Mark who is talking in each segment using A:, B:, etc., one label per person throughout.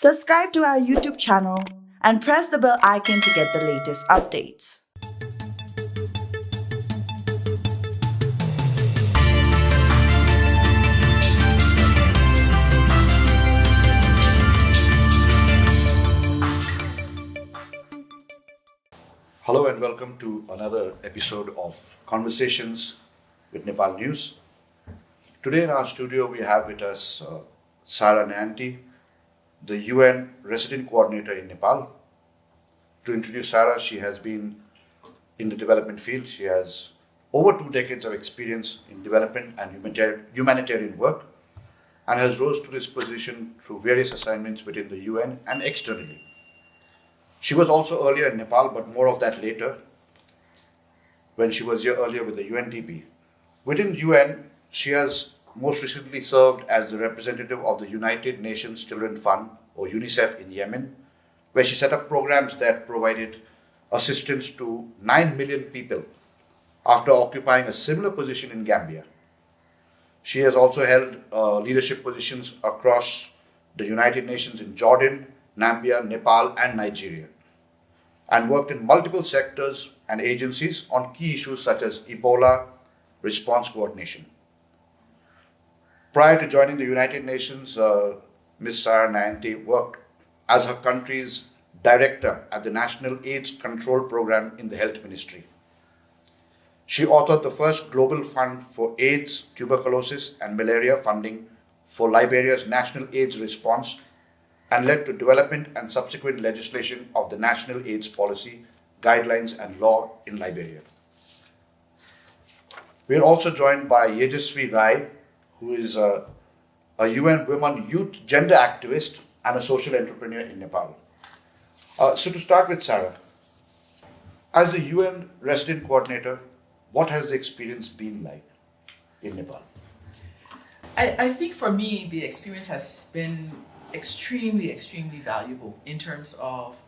A: Subscribe to our YouTube channel and press the bell icon to get the latest updates.
B: Hello and welcome to another episode of Conversations with Nepal News. Today in our studio we have with us Sara Nyanti, the UN resident coordinator in Nepal. To introduce Sara, she has been in the development field. She has over 2 decades of experience in development and humanitarian work and has rose to this position through various assignments within the UN and externally. She was also earlier in Nepal, but more of that later, when she was here earlier with the UNDP. Within UN, she has most recently served as the representative of the United Nations Children Fund, or UNICEF, in Yemen, where she set up programs that provided assistance to 9 million people after occupying a similar position in Gambia. She has also held leadership positions across the United Nations in Jordan, Namibia, Nepal, and Nigeria, and worked in multiple sectors and agencies on key issues such as Ebola response coordination. Prior to joining the United Nations, Ms. Sara Nyanti worked as her country's director at the National AIDS Control Program in the Health Ministry. She authored the first global fund for AIDS, tuberculosis, and malaria funding for Liberia's national AIDS response, and led to development and subsequent legislation of the National AIDS Policy, Guidelines and Law in Liberia. We are also joined by Yejasvi Rai, who is a UN Women Youth Gender Activist and a social entrepreneur in Nepal. So to start with, Sara, as the UN resident coordinator, what has the experience been like in Nepal?
C: I think for me, the experience has been extremely valuable in terms of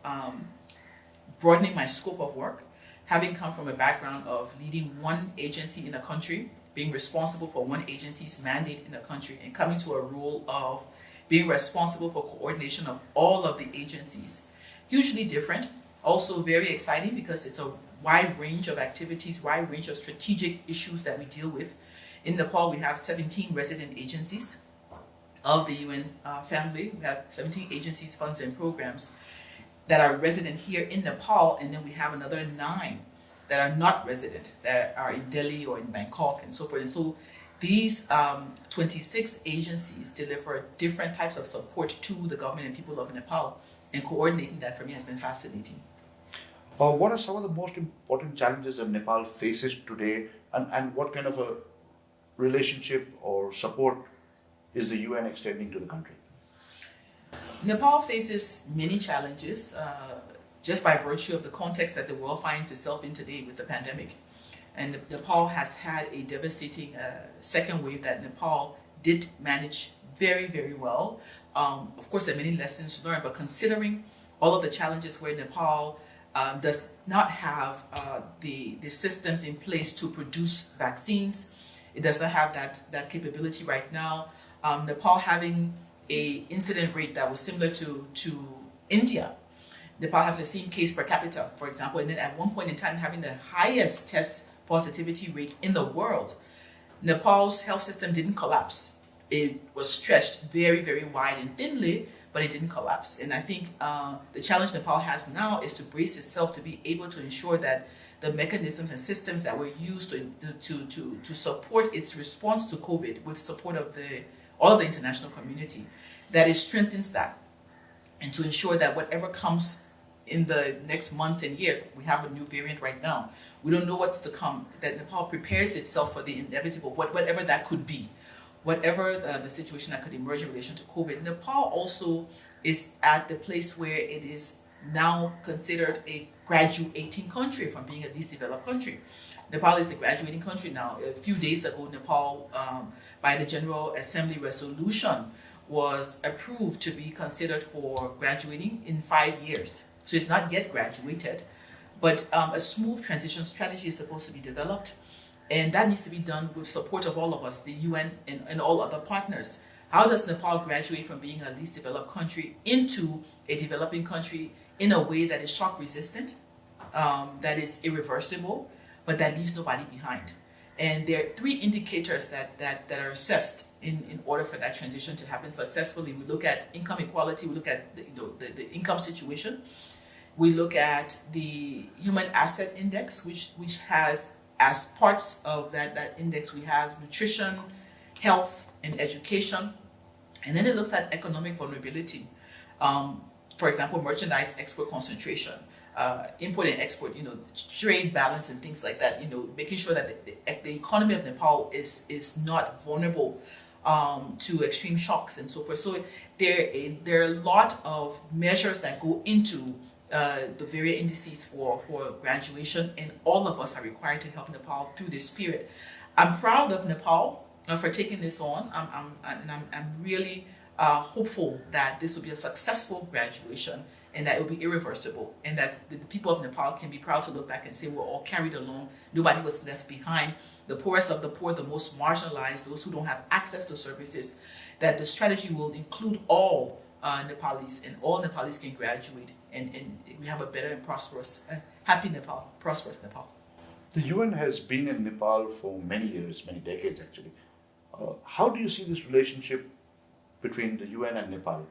C: broadening my scope of work, having come from a background of leading one agency in a country, being responsible for one agency's mandate in a country, and coming to a role of being responsible for coordination of all of the agencies. Hugely different, also very exciting because it's a wide range of activities, wide range of strategic issues that we deal with. In Nepal, we have 17 resident agencies of the UN family. We have 17 agencies, funds, and programs that are resident here in Nepal, and then we have another 9 that are not resident, that are in Delhi or in Bangkok and so forth. And so these 26 agencies deliver different types of support to the government and people of Nepal, and coordinating that for me has been fascinating.
B: What are some of the most important challenges that Nepal faces today, and what kind of a relationship or support is the UN extending to the country?
C: Nepal faces many challenges just by virtue of the context that the world finds itself in today with the pandemic. And Nepal has had a devastating second wave that Nepal did manage very well. Of course, there are many lessons learned, but considering all of the challenges where Nepal does not have the systems in place to produce vaccines, it does not have that capability right now. Nepal having a incident rate that was similar to India. Nepal having the same case per capita, for example, and then at one point in time having the highest test positivity rate in the world. Nepal's health system didn't collapse. It was stretched very wide and thinly, but it didn't collapse. And I think the challenge Nepal has now is to brace itself to be able to ensure that the mechanisms and systems that were used to support its response to COVID, with support of all of the international community, that it strengthens that, and to ensure that whatever comes in the next months and years, we have a new variant right now, we don't know what's to come, that Nepal prepares itself for the inevitable, whatever that could be, whatever the situation that could emerge in relation to COVID. Nepal also is at the place where it is now considered a graduating country from being a least developed country. Nepal is a graduating country now. A few days ago, Nepal, by the General Assembly resolution, was approved to be considered for graduating in 5 years. So it's not yet graduated, but a smooth transition strategy is supposed to be developed, and that needs to be done with support of all of us, the UN and all other partners. How does Nepal graduate from being a least developed country into a developing country in a way that is shock resistant, that is irreversible, but that leaves nobody behind? And there are three indicators that are assessed in order for that transition to happen successfully. We look at income equality, we look at the income situation, we look at the human asset index, which has as parts of that index, we have nutrition, health, and education. And then it looks at economic vulnerability. For example, merchandise export concentration, import and export, trade balance and things like that, making sure that the economy of Nepal is not vulnerable to extreme shocks and so forth. So there are a lot of measures that go into the various indices for graduation, and all of us are required to help Nepal through this period. I'm proud of Nepal for taking this on. I'm really hopeful that this will be a successful graduation and that it will be irreversible, and that the people of Nepal can be proud to look back and say we're all carried along. Nobody was left behind. The poorest of the poor, the most marginalized, those who don't have access to services, that the strategy will include all Nepalis, and all Nepalis can graduate, and we have a better and prosperous, happy Nepal, prosperous Nepal.
B: The UN has been in Nepal for many years, many decades actually. How do you see this relationship between the UN and Nepal?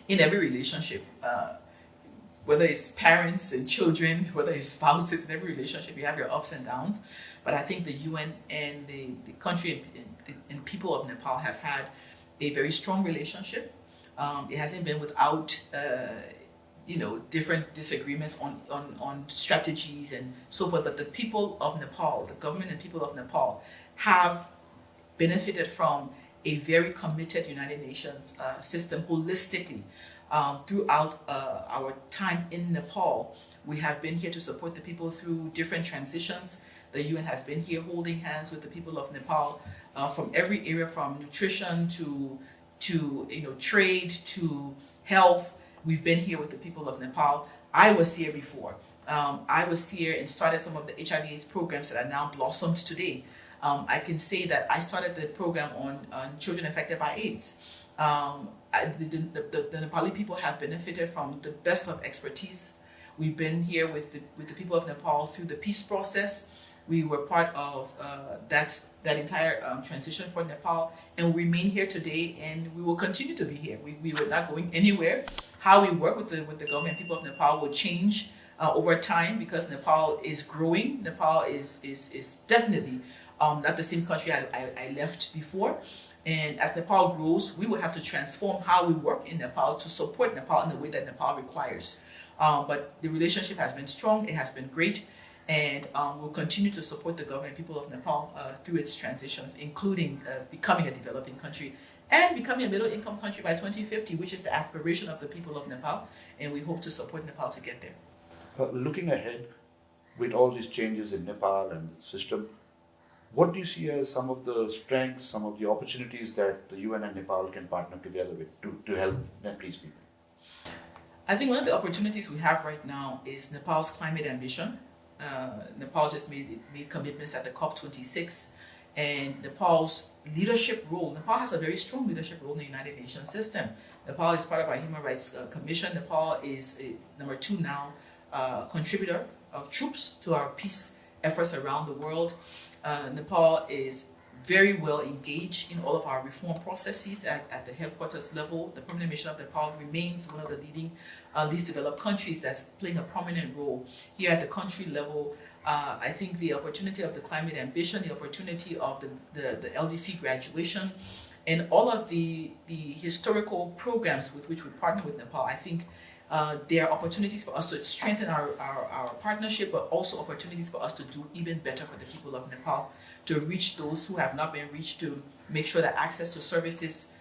C: In every relationship, whether it's parents and children, whether it's spouses, in every relationship you have your ups and downs. But I think the UN and the country and people of Nepal have had a very strong relationship. It hasn't been without different disagreements on strategies and so forth. But the people of Nepal, the government and people of Nepal, have benefited from a very committed United Nations system holistically. Throughout our time in Nepal, we have been here to support the people through different transitions. The UN has been here holding hands with the people of Nepal from every area, from nutrition to trade to health. We've been here with the people of Nepal. I was here before. I was here and started some of the HIV/AIDS programs that are now blossomed today. I can say that I started the program on children affected by AIDS. The Nepali people have benefited from the best of expertise. We've been here with the people of Nepal through the peace process. We were part of that entire transition for Nepal, and we remain here today, and we will continue to be here. We were not going anywhere. How we work with the government people of Nepal will change over time, because Nepal is growing. Nepal is definitely not the same country I left before. And as Nepal grows, we will have to transform how we work in Nepal to support Nepal in the way that Nepal requires. But the relationship has been strong, it has been great, and we'll continue to support the government and people of Nepal through its transitions, including becoming a developing country and becoming a middle-income country by 2050, which is the aspiration of the people of Nepal, and we hope to support Nepal to get there.
B: Looking ahead, with all these changes in Nepal and the system, what do you see as some of the strengths, some of the opportunities that the UN and Nepal can partner together with to help Nepalese people?
C: I think one of the opportunities we have right now is Nepal's climate ambition. Nepal just made commitments at the COP26, and Nepal's leadership role. Nepal has a very strong leadership role in the United Nations system. Nepal is part of our Human Rights Commission. Nepal is number 2 now contributor of troops to our peace efforts around the world. Nepal is very well engaged in all of our reform processes at the headquarters level. The permanent mission of Nepal remains one of the leading least developed countries that's playing a prominent role. Here at the country level, I think the opportunity of the climate ambition, the opportunity of the LDC graduation, and all of the historical programs with which we partner with Nepal, I think there are opportunities for us to strengthen our partnership, but also opportunities for us to do even better for the people of Nepal, to reach those who have not been reached, to make sure that access to services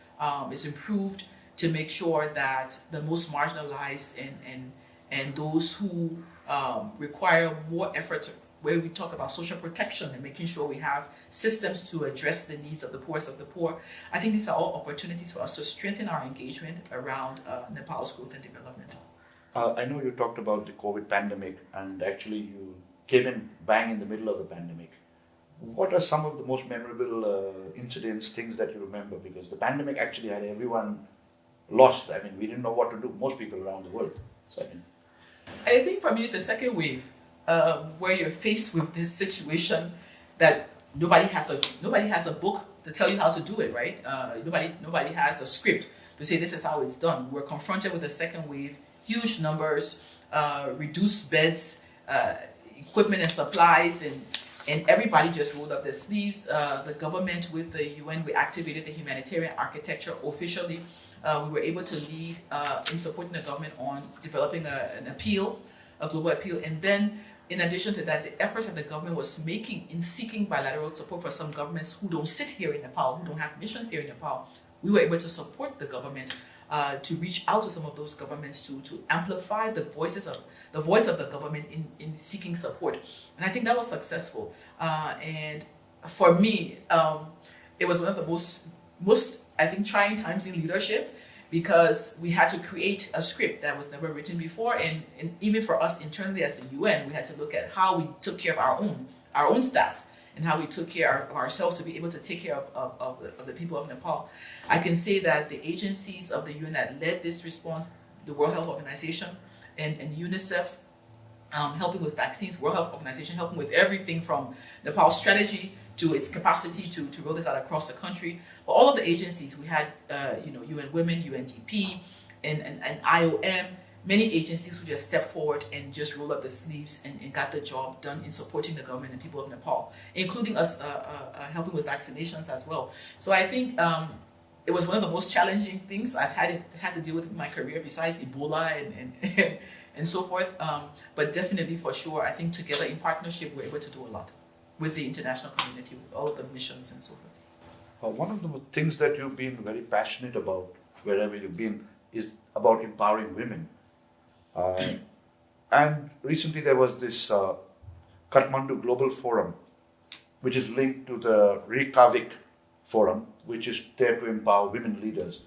C: is improved, to make sure that the most marginalized and those who require more efforts, where we talk about social protection and making sure we have systems to address the needs of the poorest of the poor. I think these are all opportunities for us to strengthen our engagement around Nepal's growth and development.
B: I know you talked about the COVID pandemic, and actually you came in bang in the middle of the pandemic. What are some of the most memorable incidents, things that you remember? Because the pandemic actually had everyone lost. I mean, we didn't know what to do, most people around the world. So, I mean,
C: I think for me, the second wave, where you're faced with this situation that nobody has a book to tell you how to do it, right? Nobody has a script to say this is how it's done. We're confronted with the second wave, huge numbers, reduced beds, equipment and supplies, and everybody just rolled up their sleeves. The government with the UN, we activated the humanitarian architecture officially. We were able to lead in supporting the government on developing an appeal, a global appeal. And then, in addition to that, the efforts that the government was making in seeking bilateral support for some governments who don't sit here in Nepal, who don't have missions here in Nepal, we were able to support the government to reach out to some of those governments to amplify the voice of the government in seeking support. And I think that was successful. And for me, it was one of the most I think trying times in leadership, because we had to create a script that was never written before, and even for us internally as the UN, we had to look at how we took care of our own staff and how we took care of ourselves to be able to take care of the people of Nepal. I can say that the agencies of the UN that led this response, the World Health Organization and UNICEF, helping with vaccines, World Health Organization helping with everything from Nepal's strategy to its capacity to roll this out across the country. But all of the agencies, we had UN Women, UNDP, and IOM, many agencies who just stepped forward and just rolled up the sleeves and got the job done in supporting the government and people of Nepal, including us helping with vaccinations as well. So I think it was one of the most challenging things I've had to deal with in my career, besides Ebola and so forth. But definitely, for sure, I think together in partnership, we're able to do a lot with the international community, with all of the missions and so forth.
B: one of the things that you've been very passionate about, wherever you've been, is about empowering women. And recently there was this Kathmandu Global Forum, which is linked to the Reykjavik Forum, which is there to empower women leaders.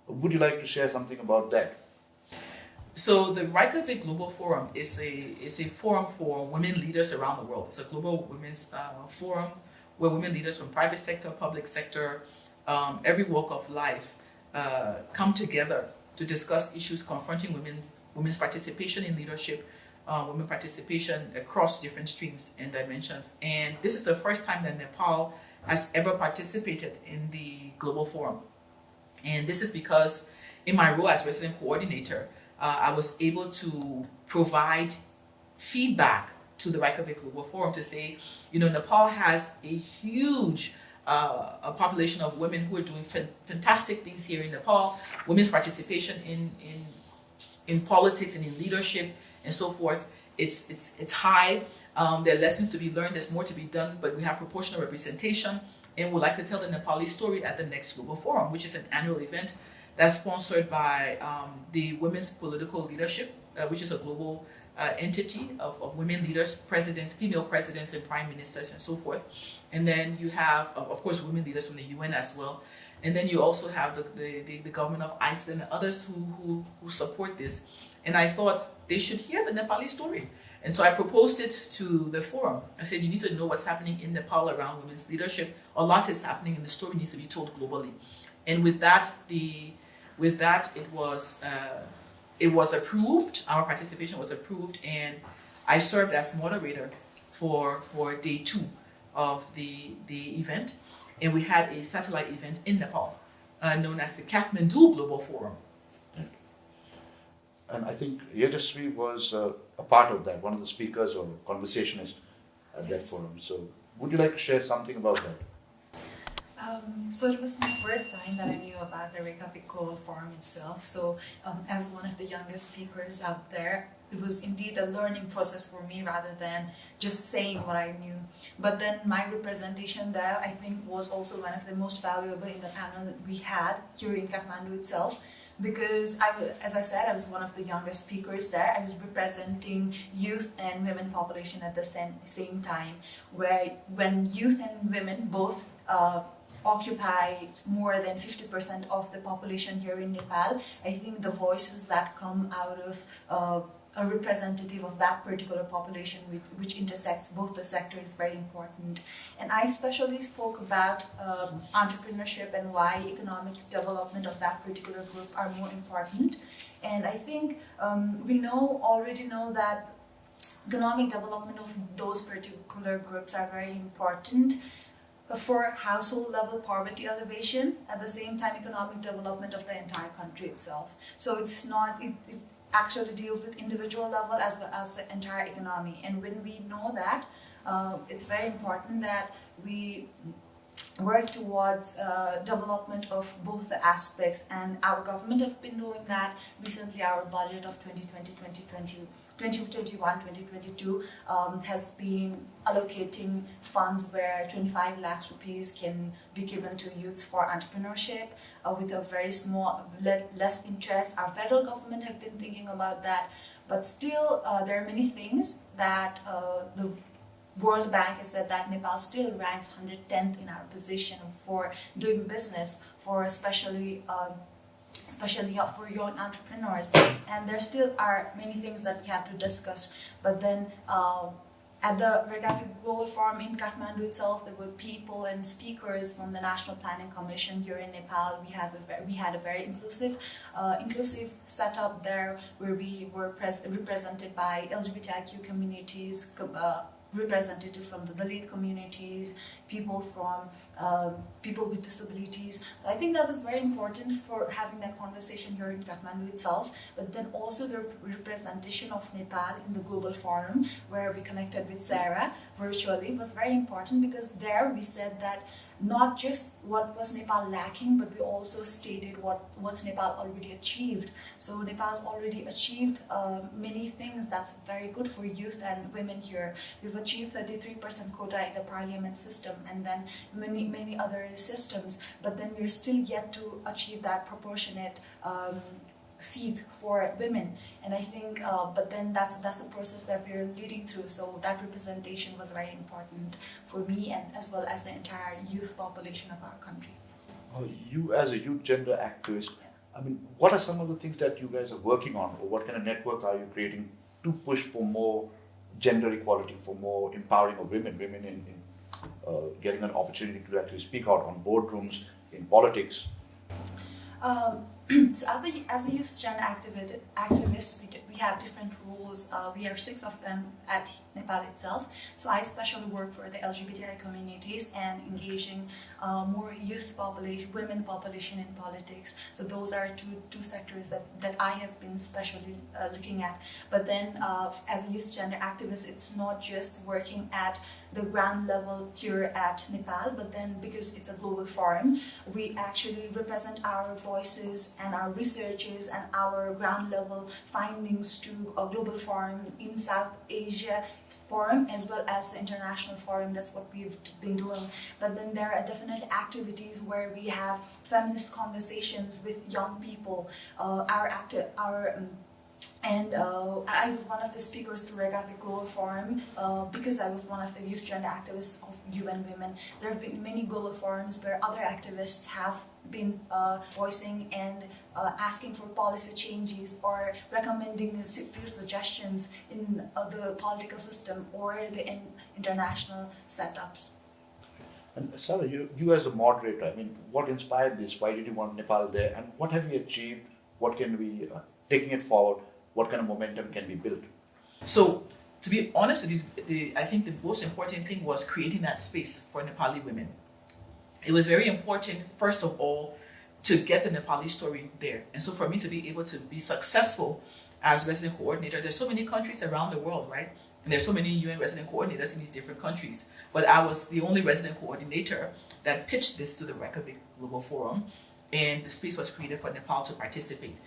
B: Would you like to share something about that?
C: So the Reykjavik Global Forum is a forum for women leaders around the world. It's a global women's forum where women leaders from private sector, public sector, every walk of life come together to discuss issues confronting women's participation in leadership, women participation across different streams and dimensions. And this is the first time that Nepal has ever participated in the Global Forum. And this is because in my role as resident coordinator, I was able to provide feedback to the Reykjavik Global Forum to say, Nepal has a huge a population of women who are doing fantastic things here in Nepal. Women's participation in politics and in leadership and so forth, it's high. There are lessons to be learned. There's more to be done, but we have proportional representation, and we'd like to tell the Nepali story at the next Global Forum, which is an annual event that's sponsored by the Women's Political Leadership, which is a global entity of women leaders, presidents, female presidents, and prime ministers, and so forth. And then you have, of course, women leaders from the UN as well. And then you also have the government of Iceland and others who support this. And I thought they should hear the Nepali story. And so I proposed it to the forum. I said, you need to know what's happening in Nepal around women's leadership. A lot is happening, and the story needs to be told globally. And with that, it was approved. Our participation was approved, and I served as moderator for day 2 of the event. And we had a satellite event in Nepal known as the Kathmandu Global Forum.
B: And I think Yajasvi was a part of that, one of the speakers or conversationists at that forum. So would you like to share something about that?
D: So it was my first time that I knew about the Reykjavik Global Forum itself. So as one of the youngest speakers out there, it was indeed a learning process for me rather than just saying what I knew. But then my representation there, I think, was also one of the most valuable in the panel that we had here in Kathmandu itself. Because, as I said, I was one of the youngest speakers there. I was representing youth and women population at the same time, where when youth and women both occupy more than 50% of the population here in Nepal, I think the voices that come out of a representative of that particular population which intersects both the sector is very important. And I especially spoke about entrepreneurship and why economic development of that particular group are more important. And I think we already know that economic development of those particular groups are very important for household level poverty elevation, at the same time economic development of the entire country itself. So it's not, it actually deals with individual level as well as the entire economy. And when we know that, it's very important that we work towards development of both the aspects, and our government have been doing that. Recently our budget of 2021-2022 has been allocating funds where 25 lakhs rupees can be given to youths for entrepreneurship with a very small, less interest. Our federal government have been thinking about that, but still there are many things that the World Bank has said that Nepal still ranks 110th in our position for doing business, for especially for young entrepreneurs. And there still are many things that we have to discuss. But then at the Reykjavik Global Forum in Kathmandu itself, there were people and speakers from the National Planning Commission here in Nepal. We had a very inclusive setup there, where we were represented by LGBTIQ communities, representatives from the Dalit communities, people from people with disabilities. So I think that was very important for having that conversation here in Kathmandu itself, but then also the representation of Nepal in the Global Forum, where we connected with Sara virtually, was very important, because there we said that not just what was Nepal lacking, but we also stated what's Nepal already achieved. So Nepal's already achieved many things that's very good for youth and women here. We've achieved 33% quota in the parliament system, and then many other systems, but then we're still yet to achieve that proportionate seats for women. And I think, but then that's a process that we're leading through. So that representation was very important for me, and as well as the entire youth population of our country.
B: You as a youth gender activist, I mean, what are some of the things that you guys are working on, or what kind of network are you creating to push for more gender equality, for more empowering of women in getting an opportunity to actually speak out on boardrooms, in politics?
D: So as a youth gender activist, we have different roles. We are 6 of them at Nepal itself. So I especially work for the LGBTI communities and engaging more youth population, women population in politics. So those are two sectors that I have been especially looking at. But then as a youth gender activist, it's not just working at the ground level here at Nepal, but then because it's a global forum, we actually represent our voices and our researches and our ground level findings to a global forum in South Asia forum, as well as the international forum. That's what we've been doing. But then there are definitely activities where we have feminist conversations with young people. I was one of the speakers to Reykjavik Global Forum because I was one of the youth gender activists of UN Women. There have been many global forums where other activists have been voicing and asking for policy changes or recommending a few suggestions in the political system or the international setups.
B: And Sara, you as a moderator, I mean, what inspired this? Why did you want Nepal there? And what have you achieved? What can we, taking it forward, what kind of momentum can be built?
C: So, to be honest with you, I think the most important thing was creating that space for Nepali women. It was very important, first of all, to get the Nepali story there. And so for me to be able to be successful as resident coordinator, there's so many countries around the world, right? And there's so many UN resident coordinators in these different countries. But I was the only resident coordinator that pitched this to the Reykjavik Global Forum, and the space was created for Nepal to participate.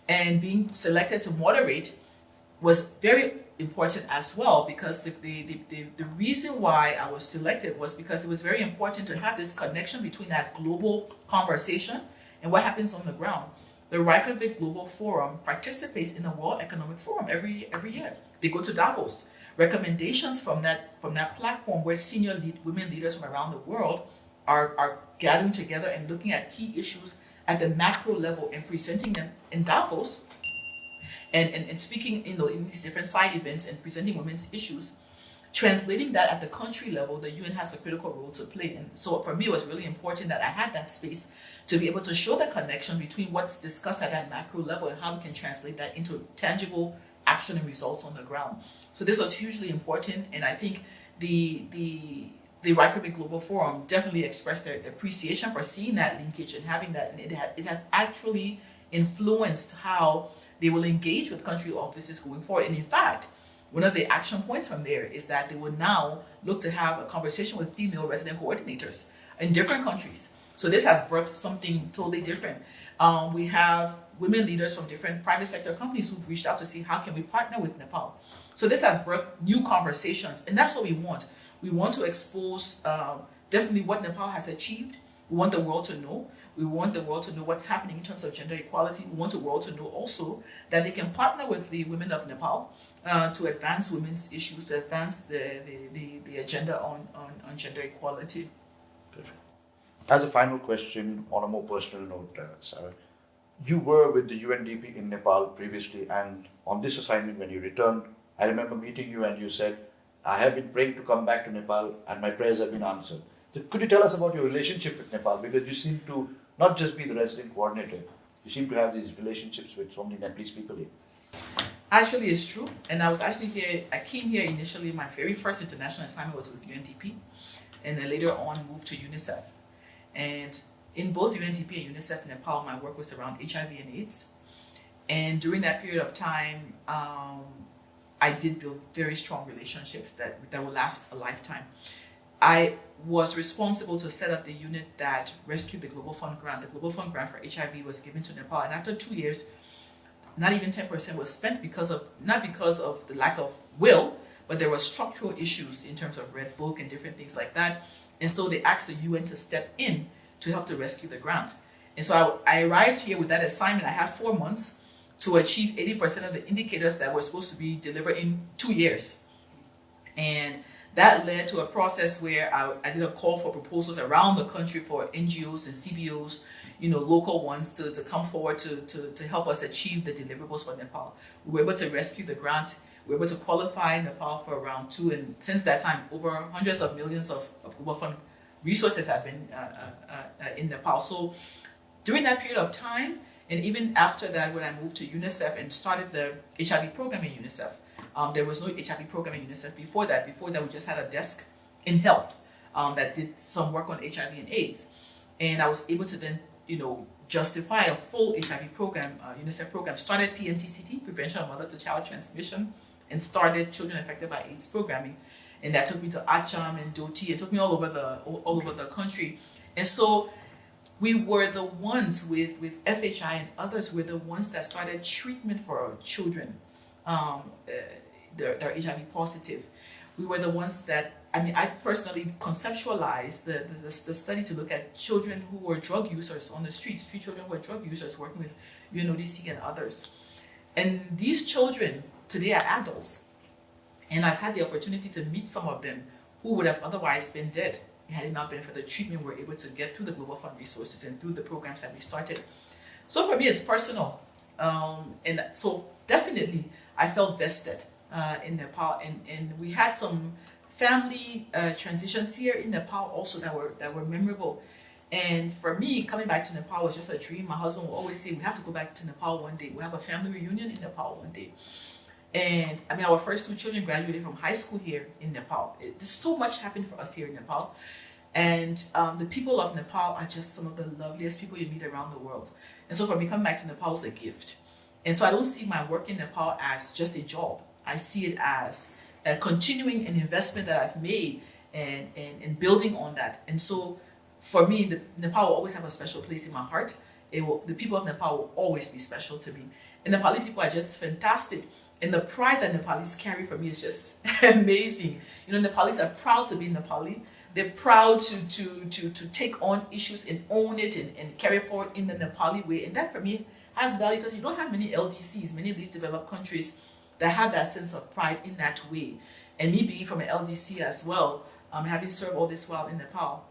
C: And being selected to moderate was very important as well, because the reason why I was selected was because it was very important to have this connection between that global conversation and what happens on the ground. The Reykjavik Global Forum participates in the World Economic Forum every year. They go to Davos. Recommendations from that platform, where senior women leaders from around the world are gathering together and looking at key issues at the macro level and presenting them in Davos And speaking in these different side events and presenting women's issues, translating that at the country level, the UN has a critical role to play. And so for me, it was really important that I had that space to be able to show the connection between what's discussed at that macro level and how we can translate that into tangible action and results on the ground. So this was hugely important, and I think the Reykjavik Global Forum definitely expressed their appreciation for seeing that linkage and having that, and it has actually influenced how they will engage with country offices going forward. And in fact, one of the action points from there is that they will now look to have a conversation with female resident coordinators in different countries. So this has birthed something totally different. We have women leaders from different private sector companies who've reached out to see how can we partner with Nepal. So this has birthed new conversations, and that's what we want. We want to expose definitely what Nepal has achieved. We want the world to know. We want the world to know what's happening in terms of gender equality. We want the world to know also that they can partner with the women of Nepal to advance women's issues, to advance the agenda on gender equality.
B: Good. As a final question, on a more personal note, Sara, you were with the UNDP in Nepal previously, and on this assignment when you returned, I remember meeting you and you said, I have been praying to come back to Nepal and my prayers have been answered. So could you tell us about your relationship with Nepal? Because you seem to not just be the resident coordinator, you seem to have these relationships with so many Nepalese people here.
C: Actually, it's true. And I came here initially, my very first international assignment was with UNDP, and then later on moved to UNICEF. And in both UNDP and UNICEF in Nepal, my work was around HIV and AIDS. And during that period of time, I did build very strong relationships that will last a lifetime. I was responsible to set up the unit that rescued the Global Fund grant. The Global Fund grant for HIV was given to Nepal, and after 2 years, not even 10% was spent not because of the lack of will, but there were structural issues in terms of red folk and different things like that. And so they asked the UN to step in to help to rescue the grant. And so I arrived here with that assignment. I had 4 months to achieve 80% of the indicators that were supposed to be delivered in 2 years. And that led to a process where I did a call for proposals around the country for NGOs and CBOs, local ones to come forward to help us achieve the deliverables for Nepal. We were able to rescue the grant. We were able to qualify Nepal for round 2. And since that time, over hundreds of millions of Global Fund resources have been in Nepal. So during that period of time, and even after that, when I moved to UNICEF and started the HIV program in UNICEF, there was no HIV program in UNICEF before that. Before that, we just had a desk in health that did some work on HIV and AIDS. And I was able to then, justify a full HIV program, UNICEF program. Started PMTCT, Prevention of Mother-to-Child Transmission, and started Children Affected by AIDS programming. And that took me to Acham and Doti. It took me all over the country. And so we were the ones with FHI and others were the ones that started treatment for our children. They're HIV positive. We were the ones that, I personally conceptualized the study to look at children who were drug users on the streets, 3 children who were drug users working with UNODC and others. And these children today are adults. And I've had the opportunity to meet some of them who would have otherwise been dead had it not been for the treatment we're able to get through the Global Fund resources and through the programs that we started. So for me, it's personal. And so definitely I felt vested in Nepal, and we had some family transitions here in Nepal also that were memorable. And for me, coming back to Nepal was just a dream. My husband will always say, we have to go back to Nepal one day. We'll have a family reunion in Nepal one day. And our first 2 children graduated from high school here in Nepal. There's so much happened for us here in Nepal. And the people of Nepal are just some of the loveliest people you meet around the world. And so for me, coming back to Nepal was a gift. And so I don't see my work in Nepal as just a job. I see it as a continuing an investment that I've made and building on that. And so for me, Nepal will always have a special place in my heart. The people of Nepal will always be special to me. And Nepali people are just fantastic. And the pride that Nepalis carry for me is just amazing. Nepalis are proud to be Nepali. They're proud to take on issues and own it and carry it forward in the Nepali way. And that for me has value because you don't have many LDCs, many of these developed countries that have that sense of pride in that way. And me being from an LDC as well, having served all this while in Nepal,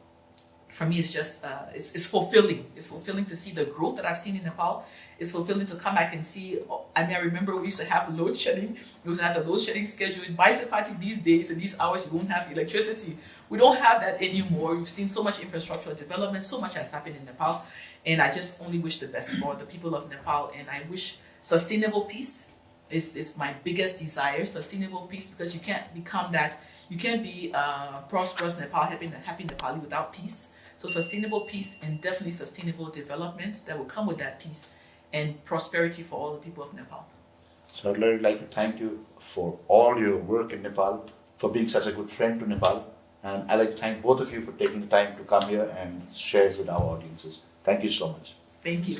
C: for me, it's just it's fulfilling. It's fulfilling to see the growth that I've seen in Nepal. It's fulfilling to come back and see. I mean, I remember we used to have load shedding. We used to have the load shedding schedule. In Beysolow these days and these hours, you won't have electricity. We don't have that anymore. We've seen so much infrastructural development. So much has happened in Nepal, and I just only wish the best for the people of Nepal. And I wish sustainable peace is my biggest desire. Sustainable peace, because you can't become that. You can't be prosperous Nepal, happy Nepali without peace. So sustainable peace and definitely sustainable development that will come with that peace and prosperity for all the people of Nepal.
B: So I'd really like to thank you for all your work in Nepal, for being such a good friend to Nepal. And I'd like to thank both of you for taking the time to come here and share it with our audiences. Thank you so much.
C: Thank you.